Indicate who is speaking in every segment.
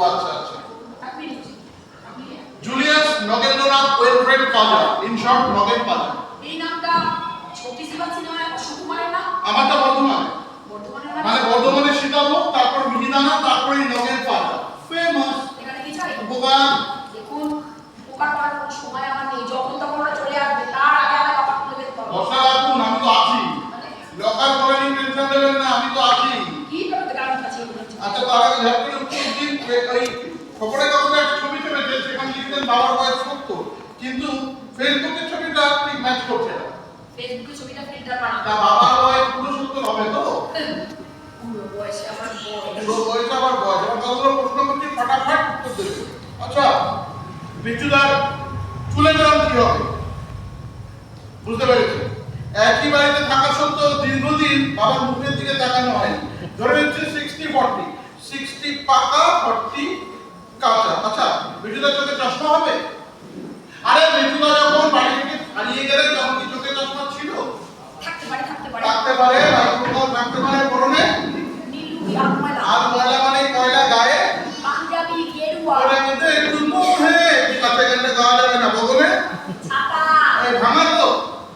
Speaker 1: আচ্ছা আচ্ছা। Julius Nagendranath Wilfred Paja, in short Nagen Paja.
Speaker 2: এই নামটা ছোটি শিবা সিনেমায় সুকুমারের নাম।
Speaker 1: আমারটা বর্ধমান, মানে বর্ধমানের সীতাভোগ, তারপর মিহিদানা, তারপরে নগেন পাজা, ফেমাস।
Speaker 2: এখানে কি চাই
Speaker 1: উপমা
Speaker 2: দেখুন, উপকার করার কোনো সময় আমার নেই, যখন তখন ওরা চলে আসবে, তার আগে আমার কথা তুলে বের করো।
Speaker 1: বসা রাখুন, আমি তো আছি। লোকাল কলেজে টেনশন দেবেন না, আমি তো আছি।
Speaker 2: কি করতে গাড়ির কাছে বলছি।
Speaker 1: আচ্ছা, তার আগে ঝাড় করে উত্তর দিন। এই খবরের কাগজে একটা ছবি চলেছে, সেখানে লিখতেন বাবার বয়স 70, কিন্তু ফেসবুকের ছবিটা ঠিক ম্যাচ করছে না।
Speaker 2: ফেসবুকে ছবিটা ফিল্টার বানাও।
Speaker 1: তা বাবার বয়স পুরো 70 হবে তো?
Speaker 2: পুরো বয়সে আমার বয়স।
Speaker 1: পুরো বয়স আবার বয়স, আমার কতগুলো প্রশ্ন করছি, ফটাফট উত্তর দেবে। আচ্ছা, বিচুদার চুলের রং কি হবে? বুঝতে পেরেছি। একই বাড়িতে থাকা সত্ত্বেও দীর্ঘদিন বাবার মুখের দিকে তাকানো হয়। ধরে নিচ্ছে 60-40, 60 পাকা 40 কাঁচা। আচ্ছা, বিচুদার চোখে চশমা হবে? আরে বিচুদা যখন বাড়ি থেকে হারিয়ে গেলে তখন কি চোখে চশমা ছিল?
Speaker 2: থাকতে পারে, থাকতে পারে।
Speaker 1: থাকতে পারে, মাইক্রোফোন থাকতে পারে পরনে।
Speaker 2: নীলুকি আর ময়লা।
Speaker 1: আর ময়লা মানে কয়লা গায়ে?
Speaker 2: পাঞ্জাবি গেরুয়া।
Speaker 1: ওর মধ্যে একটু মোহে কাছে গেলে গাওয়া যাবে না, বগলে
Speaker 2: ছাতা।
Speaker 1: এই ভাঙা তো?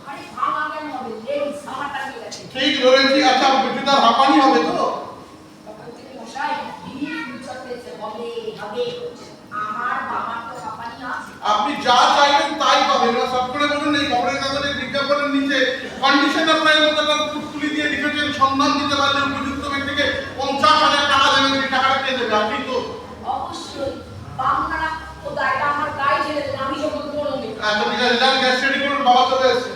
Speaker 2: আরে ভাঙা কেন হবে? লেডিস আমার টাকা গেছে।
Speaker 1: ঠিক ধরেছি। আচ্ছা, বিচুদার হাঁপানি হবে তো?
Speaker 2: তখন থেকে মশাই তিনি ফিউচার পেয়েছে, হবে হবে। আমার বাবার তো হাঁপানি আছে।
Speaker 1: আপনি যা চাইবেন তাই পাবেন। এবার সব করে বলুন, এই খবরের কাগজে বিজ্ঞাপনের নিচে কন্ডিশন অ্যাপ্লাই মতো একটা তুলি দিয়ে লিখেছেন, সন্ধান দিতে পারলে উপযুক্ত ব্যক্তিকে 50,000 টাকা দেবেন। এই টাকাটা কে দেবে? আপনি তো।
Speaker 2: অবশ্যই বাংলা ও দায়টা আমার গায়ে ছেড়ে দেন, আমি যখন বলবো।
Speaker 1: আচ্ছা ঠিক আছে, যান গ্যাস রেডি করুন, বাবা চলে এসেছে।